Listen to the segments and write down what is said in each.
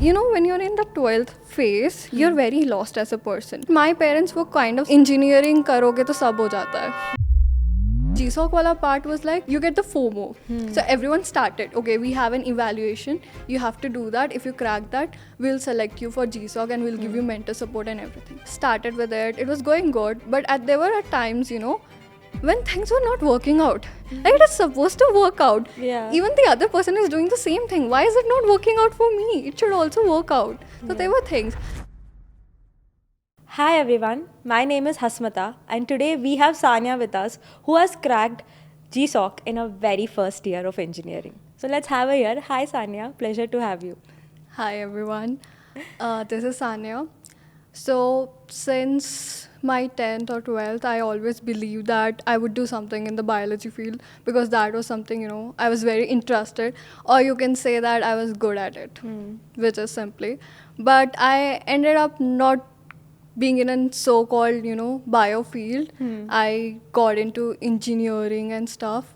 You know, when you're in the 12th phase, you're very lost as a person. My parents were kind of engineering karoge to sab ho jata hai. GSOC wala part was like you get the FOMO. So everyone started, okay, we have an evaluation, you have to do that. If you crack that, we'll select you for GSOC and we'll give you mentor support and everything. Started with it was going good, but there were at times, you know, when things were not working out. Like it is supposed to work out. Yeah. Even the other person is doing the same thing. Why is it not working out for me? It should also work out. So there were things. Hi everyone, my name is Hasmata and today we have Sanya with us who has cracked GSOC in her very first year of engineering. So let's have her here. Hi Sanya, pleasure to have you. Hi everyone, this is Sanya. So since my 10th or 12th, I always believed that I would do something in the biology field because that was something, you know, I was very interested, or you can say that I was good at it, which is simply. But I ended up not being in a so-called, you know, bio field. I got into engineering and stuff,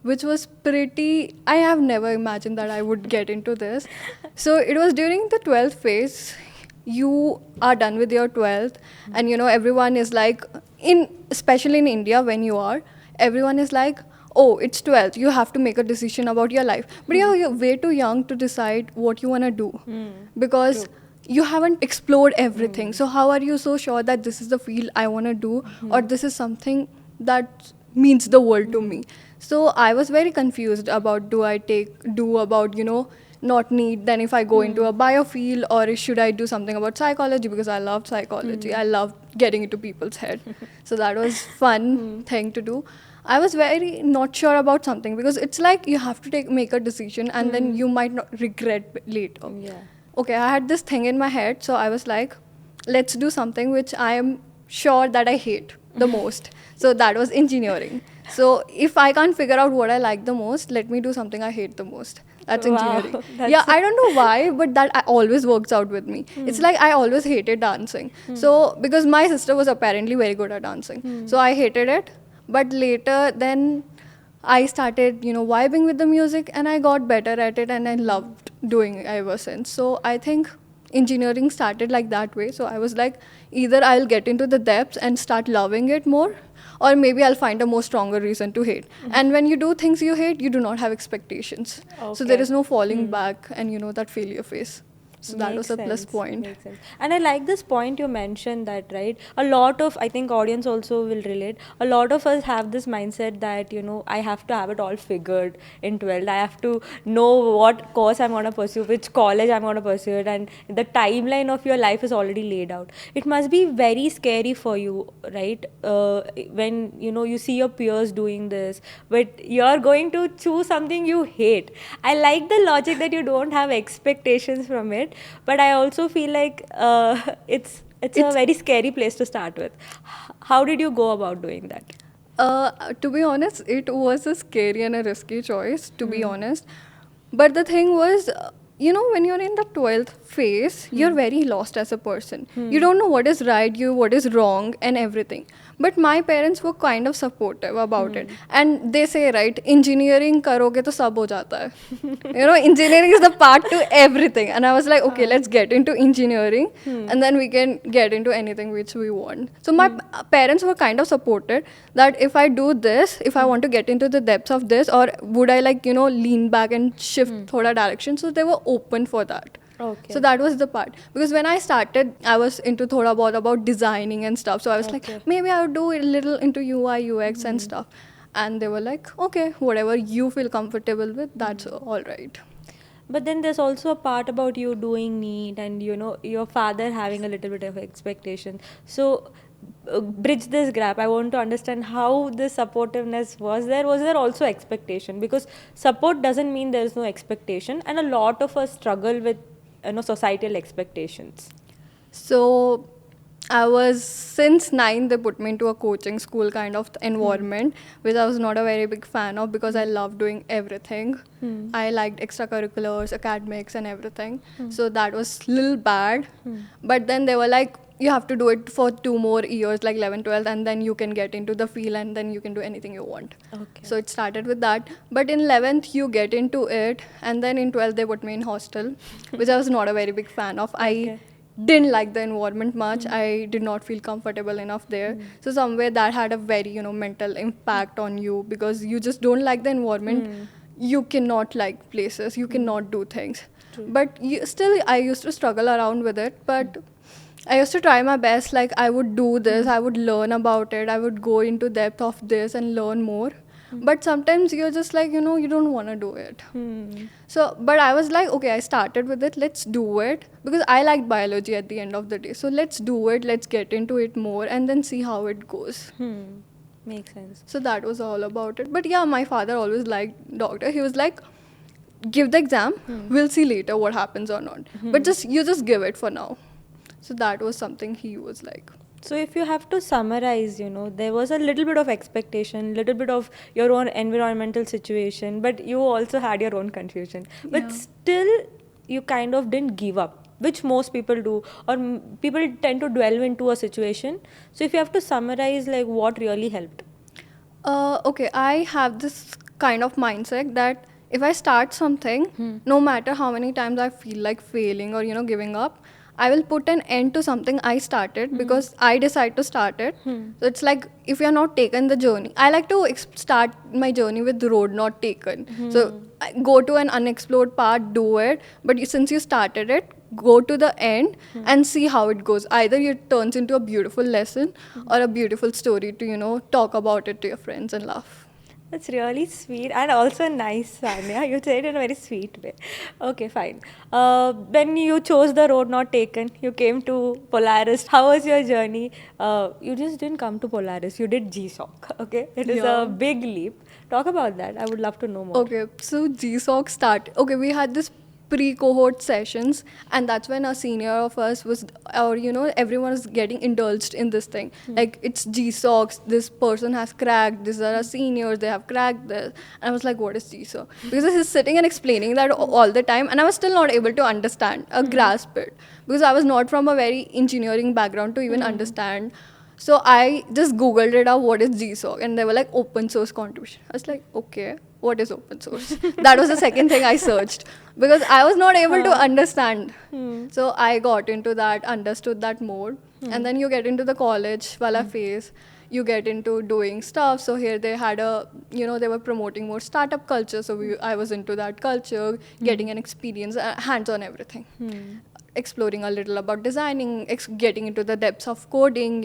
which was pretty, I have never imagined that I would get into this. So it was during the 12th phase. You are done with your 12th, and you know, everyone is like, especially in India, when you are, everyone is like, oh, it's 12th, you have to make a decision about your life. But you're way too young to decide what you want to do because you haven't explored everything. So how are you so sure that this is the field I want to do, or this is something that means the world to me? So I was very confused about you know, not need, then if I go into a bio field, or should I do something about psychology, because I loved psychology. I loved getting into people's head. So that was fun thing to do. I was very not sure about something because it's like you have to make a decision and then you might not regret later. Yeah. Okay, I had this thing in my head, so I was like, let's do something which I am sure that I hate the most. So that was engineering. So if I can't figure out what I like the most, let me do something I hate the most. That's Wow, engineering. that's Yeah, I don't know why, but that always works out with me. It's like I always hated dancing. So because my sister was apparently very good at dancing, so I hated it. But later, then I started, you know, vibing with the music, and I got better at it, and I loved doing it ever since. So I think engineering started like that way. So I was like, either I'll get into the depths and start loving it more, or maybe I'll find a more stronger reason to hate. And when you do things you hate, you do not have expectations. So there Okay. is no falling back and, you know, that failure phase. So that was Makes a plus sense, point. makes sense. And I like this point you mentioned that, right? A lot of, I think audience also will relate. A lot of us have this mindset that, you know, I have to have it all figured in 12th. I have to know what course I'm going to pursue, which college I'm going to pursue it, and the timeline of your life is already laid out. It must be very scary for you, right? When, you know, you see your peers doing this, but you're going to choose something you hate. I like the logic that you don't have expectations from it, but I also feel like it's a very scary place to start with. How did you go about doing that? To be honest, it was a scary and a risky choice, to be honest. But the thing was, you know, when you're in the 12th phase, you're very lost as a person. You don't know what is right, what is wrong, and everything. But my parents were kind of supportive about it. And they say, right, engineering karoge to sab ho jata hai. You know, engineering is the part to everything. And I was like, okay, let's get into engineering and then we can get into anything which we want. So my parents were kind of supported that if I do this, if I want to get into the depths of this, or would I, like, you know, lean back and shift thoda direction. So they were open for that. Okay. So that was the part. Because when I started, I was into thoda bahut about designing and stuff. So I was like, maybe I would do a little into UI, UX and stuff. And they were like, okay, whatever you feel comfortable with, that's all right. But then there's also a part about you doing neat and, you know, your father having a little bit of expectation. So bridge this gap. I want to understand how this supportiveness was there. Was there also expectation? Because support doesn't mean there is no expectation, and a lot of us struggle with, you know, societal expectations. So I was, since 9, they put me into a coaching school kind of environment, which I was not a very big fan of because I love doing everything. I liked extracurriculars, academics and everything. So that was little bad. But then they were like, you have to do it for 2 more years, like 11, 12, and then you can get into the field and then you can do anything you want. Okay. So it started with that. But in 11th, you get into it, and then in 12th, they put me in hostel, which I was not a very big fan of. Okay. I didn't like the environment much. I did not feel comfortable enough there. So somewhere that had a very, mental impact on you, because you just don't like the environment. You cannot like places. You cannot do things. True. But still, I used to struggle around with it. But I used to try my best. Like, I would do this. I would learn about it. I would go into depth of this and learn more. But sometimes you're just like, you don't want to do it. So, but I was like, okay, I started with it. Let's do it, because I liked biology at the end of the day. So let's do it. Let's get into it more and then see how it goes. Makes sense. So that was all about it. But yeah, my father always liked doctor. He was like, give the exam. We'll see later what happens or not. But you just give it for now. So that was something he was like. So if you have to summarize, there was a little bit of expectation, little bit of your own environmental situation, but you also had your own confusion. But Yeah. still, you kind of didn't give up, which most people do, or people tend to delve into a situation. So if you have to summarize, like, what really helped? Okay, I have this kind of mindset that if I start something, no matter how many times I feel like failing or giving up, I will put an end to something I started, because I decide to start it. So it's like, if you're not taken the journey, I like to start my journey with the road not taken. So go to an unexplored part, do it. But since you started it, go to the end and see how it goes. Either it turns into a beautiful lesson or a beautiful story to talk about it to your friends and laugh. That's really sweet and also nice, Sanya. You said it in a very sweet way. Okay, fine. When you chose the road not taken, you came to Polaris. How was your journey? You just didn't come to Polaris. You did GSOC. Okay, it is Yeah. a big leap. Talk about that. I would love to know more. Okay, so GSOC started. Okay, we had this pre-cohort sessions, and that's when a senior of us was, or everyone was getting indulged in this thing. Like, it's GSOCs, this person has cracked, these are our seniors, they have cracked this. And I was like, what is GSOC? Because he's sitting and explaining that all the time, and I was still not able to understand, grasp it. Because I was not from a very engineering background to even understand. So I just Googled it out, what is GSOC? And they were like, open source contribution. I was like, okay, what is open source? That was the second thing I searched, because I was not able to understand. So I got into that, understood that more. And then you get into the college wala phase. You get into doing stuff. So here they had they were promoting more startup culture. So I was into that culture, getting an experience, hands-on everything. Exploring a little about designing, getting into the depths of coding,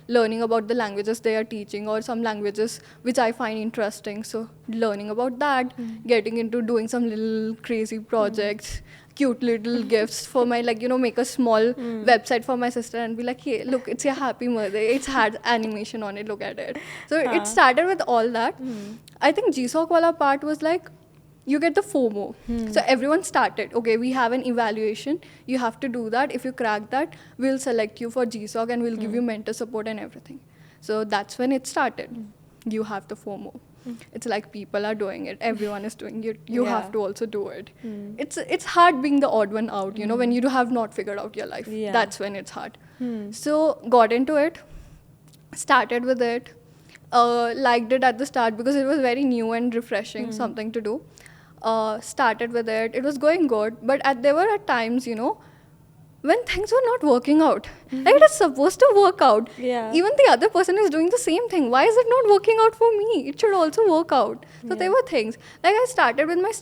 learning about the languages they are teaching, or some languages which I find interesting. So learning about that, getting into doing some little crazy projects, cute little gifts for my, make a small website for my sister and be like, hey, look, it's your happy mother. It's had animation on it, look at it. So it started with all that. I think GSOC wala part was like, you get the FOMO. So everyone started, okay, we have an evaluation. You have to do that. If you crack that, we'll select you for GSOC and we'll give you mentor support and everything. So that's when it started. You have the FOMO. It's like people are doing it. Everyone is doing it. You have to also do it. It's hard being the odd one out, when you have not figured out your life. Yeah. That's when it's hard. So got into it, started with it, liked it at the start because it was very new and refreshing, something to do. Started with it. It was going good, but there were at times, when things were not working out. Like, it is supposed to work out. Yeah. Even the other person is doing the same thing. Why is it not working out for me? It should also work out. So there were things. Like, I started with my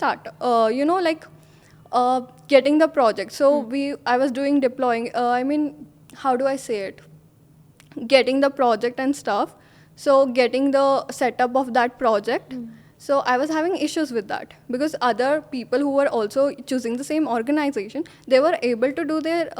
getting the project. So I was doing deploying. How do I say it? Getting the project and stuff. So getting the setup of that project. So I was having issues with that, because other people who were also choosing the same organization, they were able to do their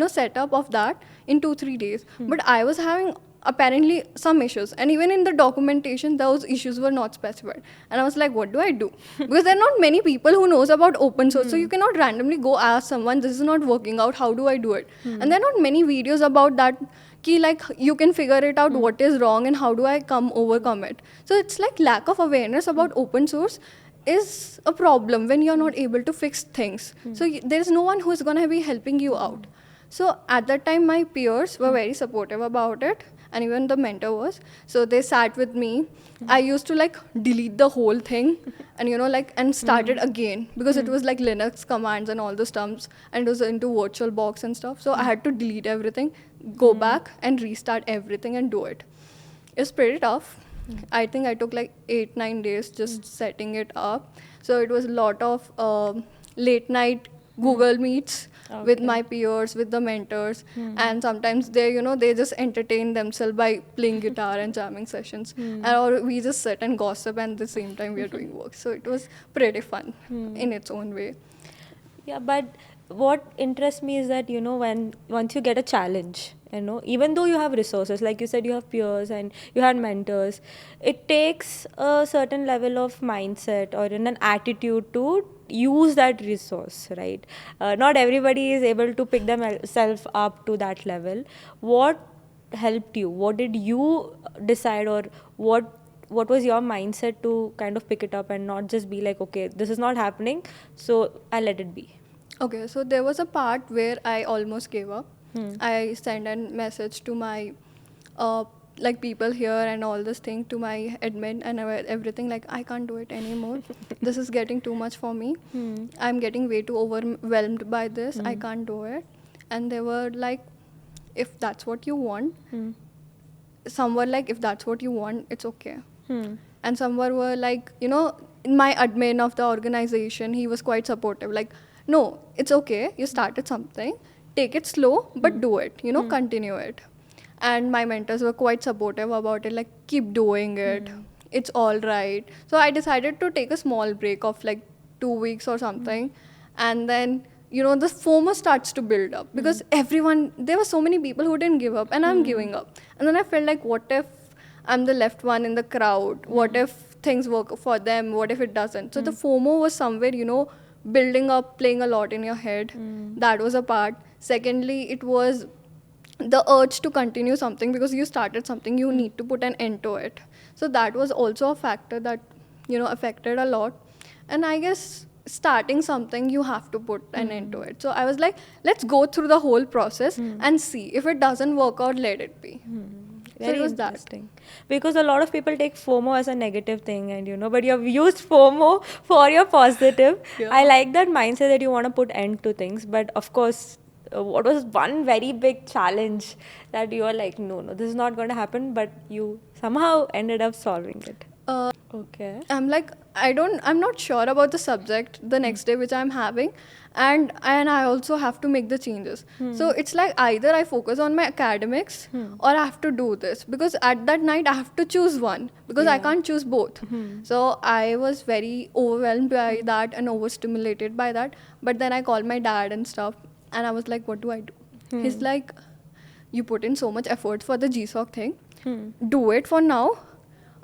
setup of that in 2-3 days. But I was having apparently some issues, and even in the documentation those issues were not specified. And I was like, what do I do? Because there are not many people who knows about open source, so you cannot randomly go ask someone, this is not working out, how do I do it? And there are not many videos about that, like, you can figure it out what is wrong and how do I overcome it. So it's like lack of awareness about open source is a problem when you're not able to fix things. So there is no one who is going to be helping you out. So at that time, my peers were very supportive about it, and even the mentor was. So they sat with me. I used to like delete the whole thing, and and start it again, because it was like Linux commands and all the stumps, and it was into VirtualBox and stuff. So I had to delete everything, go back and restart everything and do it. It's pretty tough. I think I took like 8-9 days just setting it up. So it was a lot of late night Google Meets with Okay. my peers, with the mentors, and sometimes they just entertain themselves by playing guitar and jamming sessions, and or we just sit and gossip, and at the same time we are doing work. So it was pretty fun in its own way. Yeah, but what interests me is that, when once you get a challenge, even though you have resources, like you said, you have peers and you had mentors, it takes a certain level of mindset or an attitude to use that resource, right? Not everybody is able to pick themselves up to that level. What helped you? What did you decide, or what was your mindset to kind of pick it up and not just be like, okay, this is not happening, so I let it be? Okay, so there was a part where I almost gave up. I sent a message to my like people here and all this thing to my admin and everything, like I can't do it anymore. This is getting too much for me. I'm getting way too overwhelmed by this. I can't do it. And they were like, if that's what you want, some were like, if that's what you want, it's okay. And some were like, my admin of the organization, he was quite supportive, like, no, it's okay, you started something, take it slow, but do it, continue it. And my mentors were quite supportive about it, like, keep doing it, it's all right. So I decided to take a small break of like 2 weeks or something. And then the FOMO starts to build up, because there were so many people who didn't give up, and I'm giving up. And then I felt like, what if I'm the left one in the crowd? What if things work for them? What if it doesn't? So the FOMO was somewhere, building up, playing a lot in your head. That was a part. Secondly, it was the urge to continue something, because you started something, you need to put an end to it. So that was also a factor that, affected a lot. And I guess starting something, you have to put an end to it. So I was like, let's go through the whole process and see. If it doesn't work out, let it be. So Very it was that. interesting. Because a lot of people take FOMO as a negative thing, and but you have used FOMO for your positive. Yeah. I like that mindset that you want to put end to things. But of course, what was one very big challenge that you are like, no, this is not going to happen, but you somehow ended up solving it? Okay. I'm like, I'm not sure about the subject the next day which I'm having, and I also have to make the changes. So it's like, either I focus on my academics or I have to do this, because at that night I have to choose one, because I Yeah. can't choose both. So I was very overwhelmed by that and overstimulated by that. But then I called my dad and stuff, and I was like, what do I do? He's like, you put in so much effort for the GSOC thing, do it for now.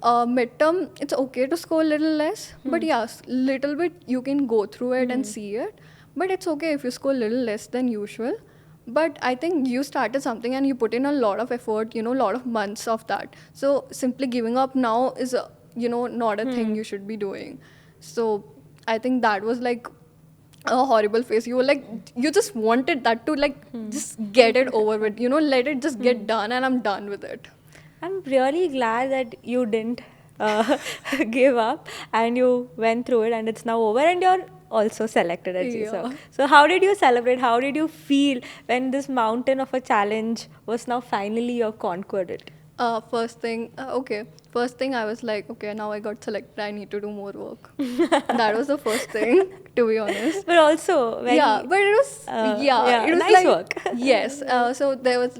Midterm, it's okay to score a little less, but yes, little bit you can go through it and see it. But it's okay if you score a little less than usual. But I think you started something and you put in a lot of effort, a lot of months of that. So simply giving up now is, not a thing you should be doing. So I think that was like a horrible phase. You were like, you just wanted that to like just get it over with, let it just get done, and I'm done with it. I'm really glad that you didn't give up and you went through it, and it's now over, and you're also selected at GSOC. Yeah. So how did you celebrate? How did you feel when this mountain of a challenge was now finally you conquered it? First thing I was like, okay, now I got selected, I need to do more work. That was the first thing, to be honest. But also very Yeah, but it was it was nice like, work. yes. So there was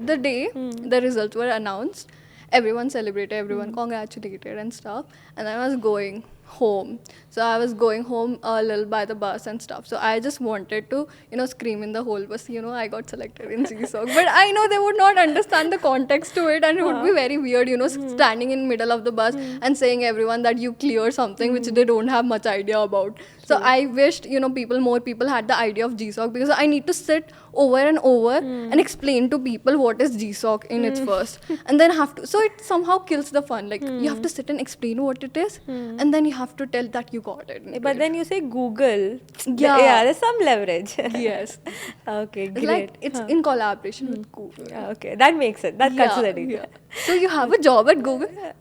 the day the results were announced, everyone celebrated, everyone congratulated and stuff, and I was going home. So I was going home a little by the bus and stuff. So I just wanted to, scream in the whole bus, I got selected in GSOC. But I know they would not understand the context to it, and it would be very weird, standing in middle of the bus and saying everyone that you clear something which they don't have much idea about. So I wished, more people had the idea of GSOC, because I need to sit over and over and explain to people what is GSOC in its first, and then have to. So it somehow kills the fun. Like you have to sit and explain what it is, and then you have to tell that you got it. But then you say Google. Yeah. Yeah, there's some leverage. Yes. Okay, It's great. like it's Huh. in collaboration with Google. Yeah, okay, that makes it. That cuts Yeah, the deal. yeah. So you have a job at Google?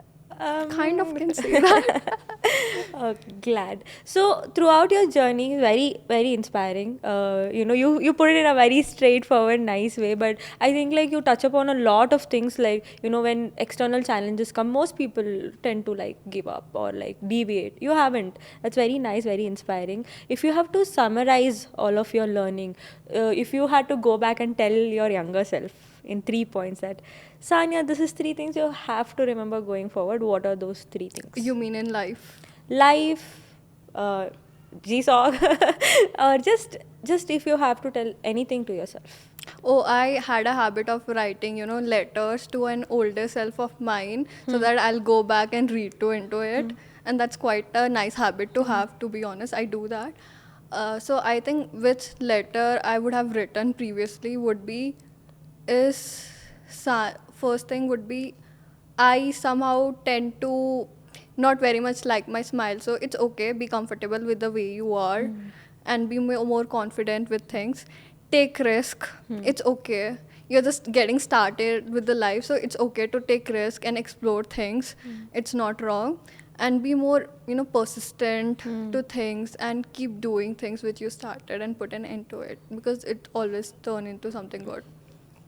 Kind of can say that. Oh, glad. So throughout your journey, very very inspiring. You put it in a very straightforward, nice way. But I think like you touch upon a lot of things. Like when external challenges come, most people tend to like give up or like deviate. You haven't. That's very nice, very inspiring. If you have to summarize all of your learning, if you had to go back and tell your younger self in 3 points that Sanya, this is 3 things you have to remember going forward. What are those 3 things? You mean in life? Life, uh, GSOC, or just if you have to tell anything to yourself. Oh, I had a habit of writing, letters to an older self of mine so that I'll go back and read into it. And that's quite a nice habit to have, to be honest. I do that. So I think which letter I would have written previously would be is first thing would be I somehow tend to not very much like my smile, so it's okay, be comfortable with the way you are and be more confident with things. Take risk, it's okay. You're just getting started with the life, so it's okay to take risk and explore things. It's not wrong. And be more persistent to things and keep doing things which you started and put an end to it, because it always turn into something good.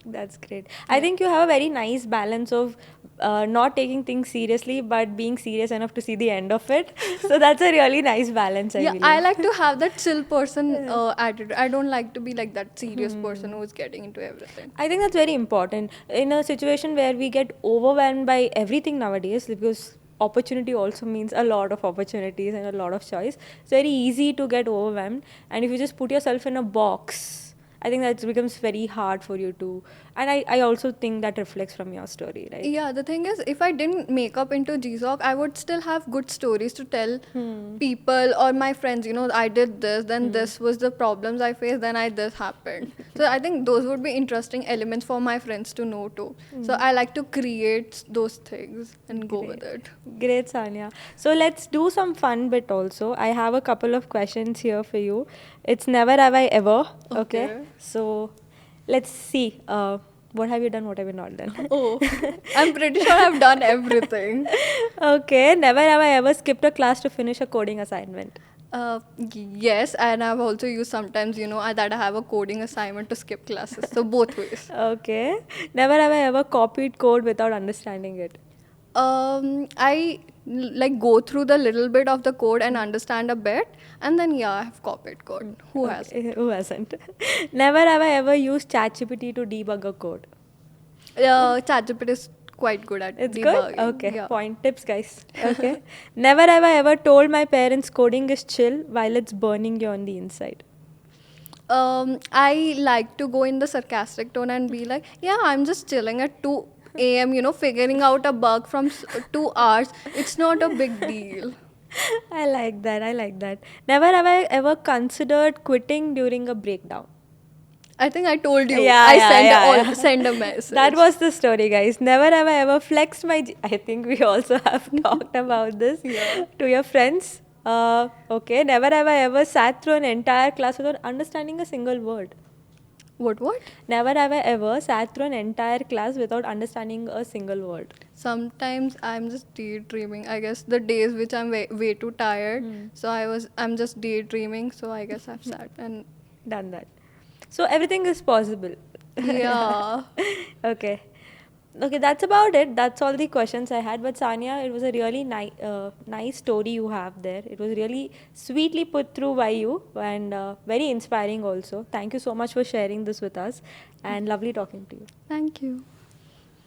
That's great. I think you have a very nice balance of not taking things seriously, but being serious enough to see the end of it. So that's a really nice balance, I Yeah, believe. I like to have that chill person attitude. I don't like to be like that serious person who's getting into everything. I think that's very important in a situation where we get overwhelmed by everything nowadays, because opportunity also means a lot of opportunities and a lot of choice. It's very easy to get overwhelmed, and if you just put yourself in a box, I think that becomes very hard for you to. And I also think that reflects from your story, right? Yeah, the thing is, if I didn't make up into GSOC, I would still have good stories to tell people or my friends. I did this, then this was the problems I faced, then this happened. So I think those would be interesting elements for my friends to know too. So I like to create those things and go with it. Great, Sanya. So let's do some fun bit also. I have a couple of questions here for you. It's never have I ever. Okay. So let's see. What have you done? What have you not done? Oh, I'm pretty sure I've done everything. Okay. Never have I ever skipped a class to finish a coding assignment. Yes, and I've also used sometimes, that I have a coding assignment to skip classes. So both ways. Okay. Never have I ever copied code without understanding it. I like go through the little bit of the code and understand a bit, and then I have copied code. Who has? Who hasn't? Never have I ever used ChatGPT to debug a code. ChatGPT is quite good at It's debugging. good? Okay. Yeah. Point tips, guys. Okay. Never have I ever told my parents coding is chill while it's burning you on the inside. I like to go in the sarcastic tone and be like, yeah, I'm just chilling at 2 a.m., figuring out a bug from 2 hours. It's not a big deal. I like that. I like that. Never have I ever considered quitting during a breakdown. I think I told you. Yeah, I yeah. send a message. That was the story, guys. Never have I ever flexed my. I think we also have talked about this to your friends. Okay. Never have I ever sat through an entire class without understanding a single word. What? Never have I ever sat through an entire class without understanding a single word. Sometimes I'm just daydreaming. I guess the days which I'm way too tired, so I'm just daydreaming. So I guess I've sat and Done that. So everything is possible. yeah. Okay. Okay, that's about it. That's all the questions I had. But Sanya, it was a really nice story you have there. It was really sweetly put through by you, and very inspiring also. Thank you so much for sharing this with us, and lovely talking to you. Thank you.